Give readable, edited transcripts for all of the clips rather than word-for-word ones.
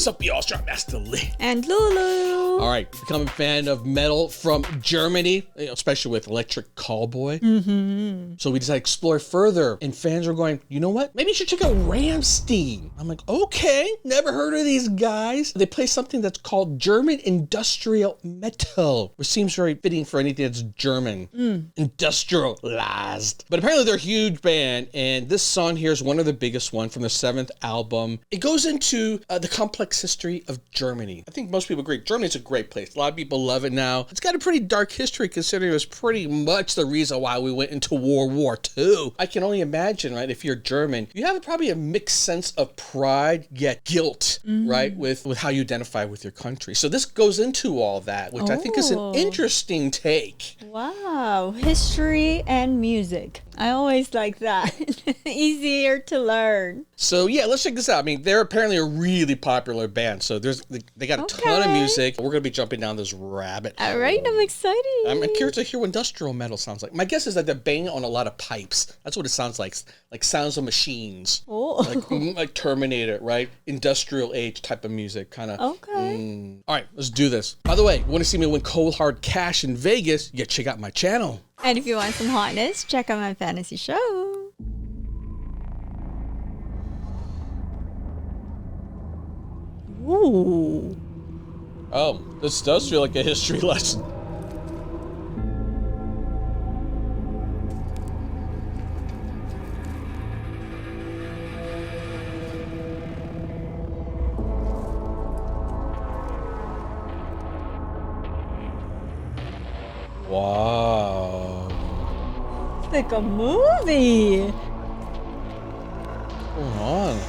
What's up, y'all? Strap Master Lee. And Lulu. All right, become a fan of metal from Germany, especially with Electric Callboy. So we decided to explore further, and fans are going, you know what? Maybe you should check out Rammstein. I'm like, okay, never heard of these guys. They play something that's called German industrial metal, which seems very fitting for anything that's German, industrialized. But apparently they're a huge band, and this song here is one of the biggest ones from their 7th album. It goes into the complex history of Germany. I think most people agree. Germany's a great place. A lot of people love it now. It's got a pretty dark history considering it was pretty much the reason why we went into World War II. I can only imagine, right, if you're German, you have probably a mixed sense of pride yet guilt, right, with how you identify with your country. So this goes into all that, which I think is an interesting take. Wow, history and music. I always like that. Easier to learn. So yeah, let's check this out. I mean, they're apparently a really popular band. So they got a ton of music. We're gonna be jumping down this rabbit hole. All right, I'm excited. I'm curious to hear what industrial metal sounds like. My guess is that they're banging on a lot of pipes. That's what it sounds like sounds of machines. Oh. Like Terminator, right? Industrial age type of music, kind of. Okay. All right, let's do this. By the way, you want to see me win cold hard cash in Vegas? You gotta check out my channel. And if you want some hotness, check out my fantasy show. Ooh. Oh, this does feel like a history lesson. Wow. It's like a movie. What's going on?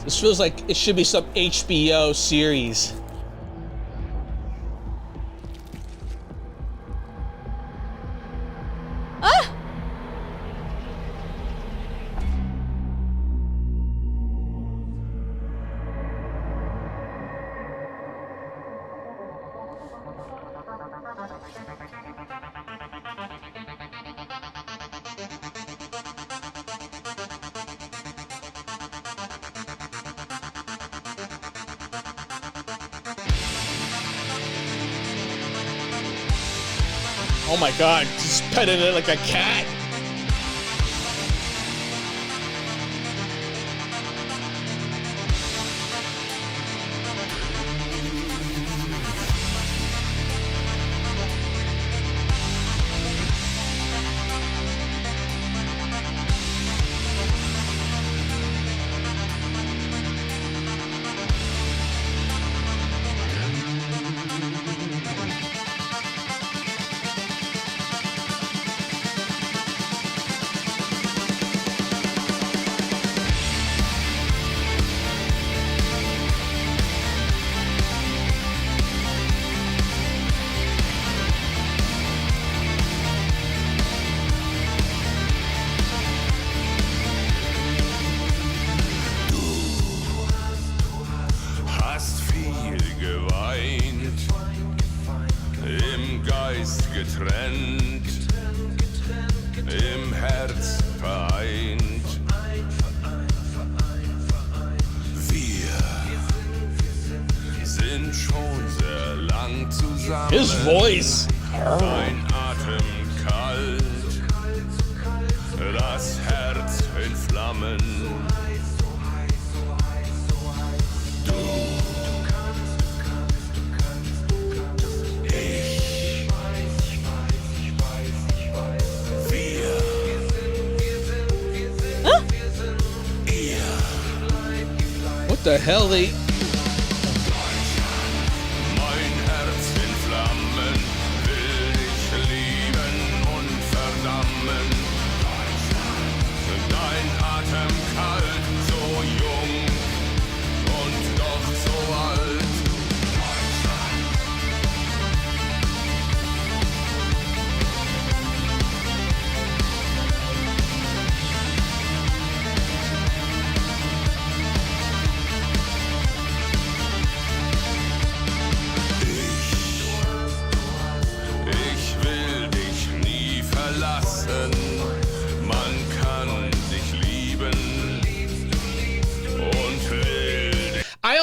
This feels like it should be some HBO series. Ah! Oh my god, just petting it like a cat. Getrennt, im Herz vereint. Wir sind schon sehr lang zusammen. His voice. Dein Atem kalt, das Herz in Flammen. What the hell they... Mein Herz in Flammen, will dich lieben und verdammen. Dein Atem kalt, so jung und doch so alt.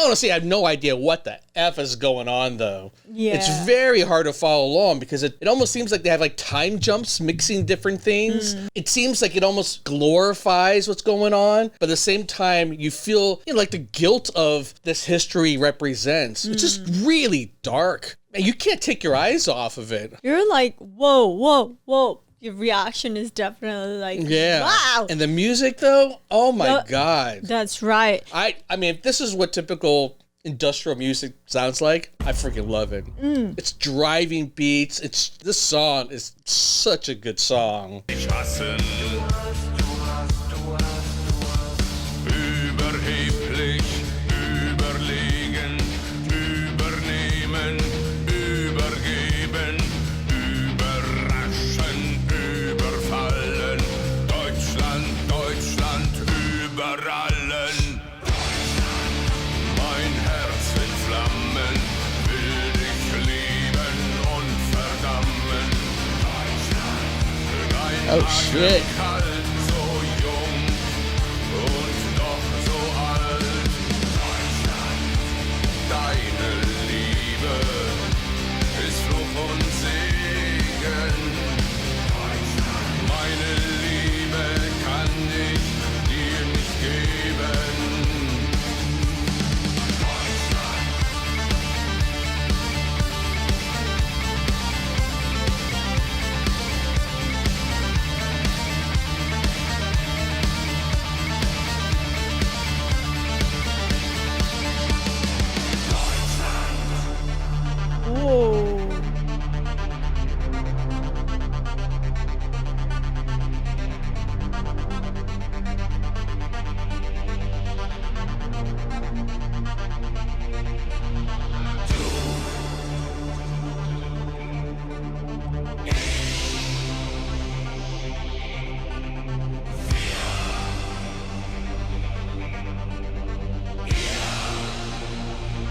honestly have no idea what the F is going on, though. Yeah. It's very hard to follow along because it almost seems like they have like time jumps mixing different things. It seems like it almost glorifies what's going on, but at the same time, you feel like the guilt of this history represents. It's just really dark. And you can't take your eyes off of it. You're like, whoa, whoa, whoa. Your reaction is definitely like, wow. And the music, though, oh my God. That's right. I mean, if this is what typical industrial music sounds like, I freaking love it. It's driving beats. This song is such a good song. Ich hassen. Überheblich, überlegen, übernehmen, übergeben, überraschen, überfallen. Deutschland, Deutschland über allen. Mein Herz in Flammen, will dich lieben und verdammen. Dein Oh, shit. Kalt, so jung und doch so alt. Deine Liebe ist Fluch und Segen. Meine Liebe kann ich dir nicht geben. Whoa.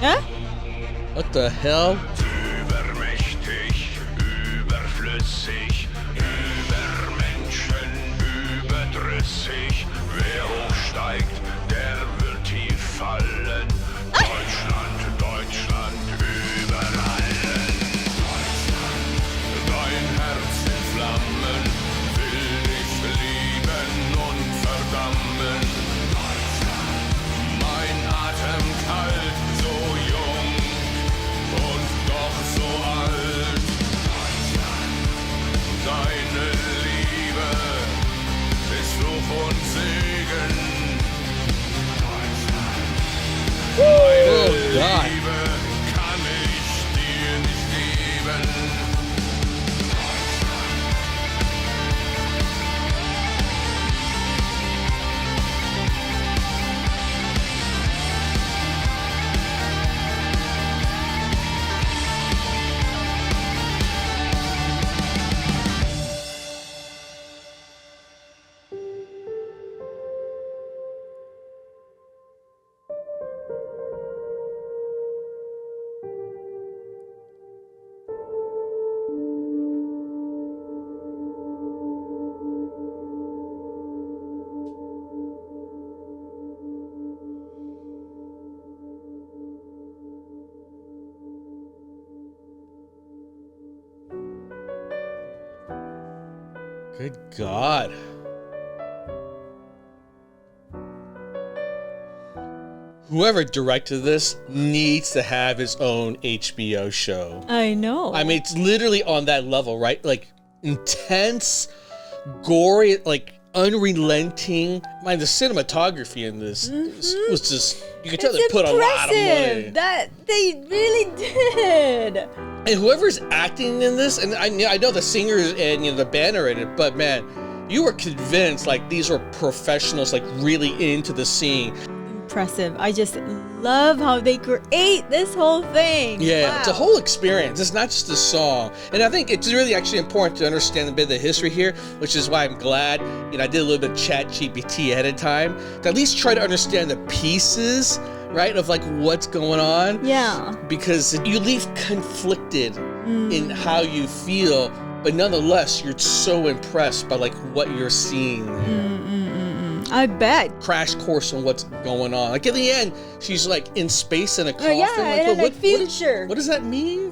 Huh? What the hell? Übermächtig, überflüssig, über Menschen, überdrüssig. Wer hochsteigt, der wird tief fallen. Deutschland, Deutschland über allen. Dein Herz in Flammen, will dich lieben und verdammen. Mein Atem kalt, so jung und doch so alt. Deine Liebe ist Fluch und Segen. Oh, God. Liebe kann ich dir nicht geben. Good God. Whoever directed this needs to have his own HBO show. I know. I mean, it's literally on that level, right? Like, intense, gory, like, unrelenting. Man, the cinematography in this was just, you could tell they put a lot of money. That they really did. And whoever's acting in this, and I know the singers and the band are in it, but man, you were convinced like these were professionals, like really into the scene. Impressive. I just love how they create this whole thing. Yeah, Wow. it's a whole experience. It's not just a song. And I think it's really actually important to understand a bit of the history here, which is why I'm glad, I did a little bit of chat GPT ahead of time to at least try to understand the pieces, right, of like what's going on. Yeah. Because you leave conflicted in how you feel, but nonetheless, you're so impressed by like what you're seeing there. I bet. crash course on what's going on. Like in the end, she's like in space in a coffin. yeah, like, and then, like, future. What does that mean?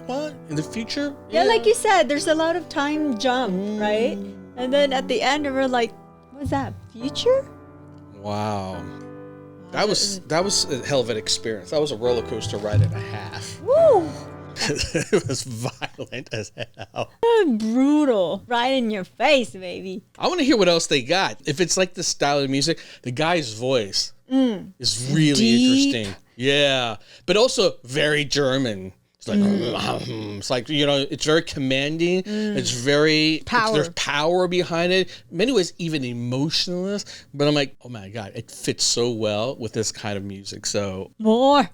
What? In the future? Yeah, like you said, there's a lot of time jump, right? And then at the end, we're like, what's that? Future? Wow. That was a hell of an experience. That was a roller coaster ride and a half. Woo! It was violent as hell. Brutal. Right in your face, baby. I want to hear what else they got. If it's like the style of music, the guy's voice is really Deep. interesting. Yeah. But also very German. It's like, it's like, you know, it's very commanding. It's very, there's power behind it. In many ways, even emotionless. But I'm like, oh my God, it fits so well with this kind of music. So More.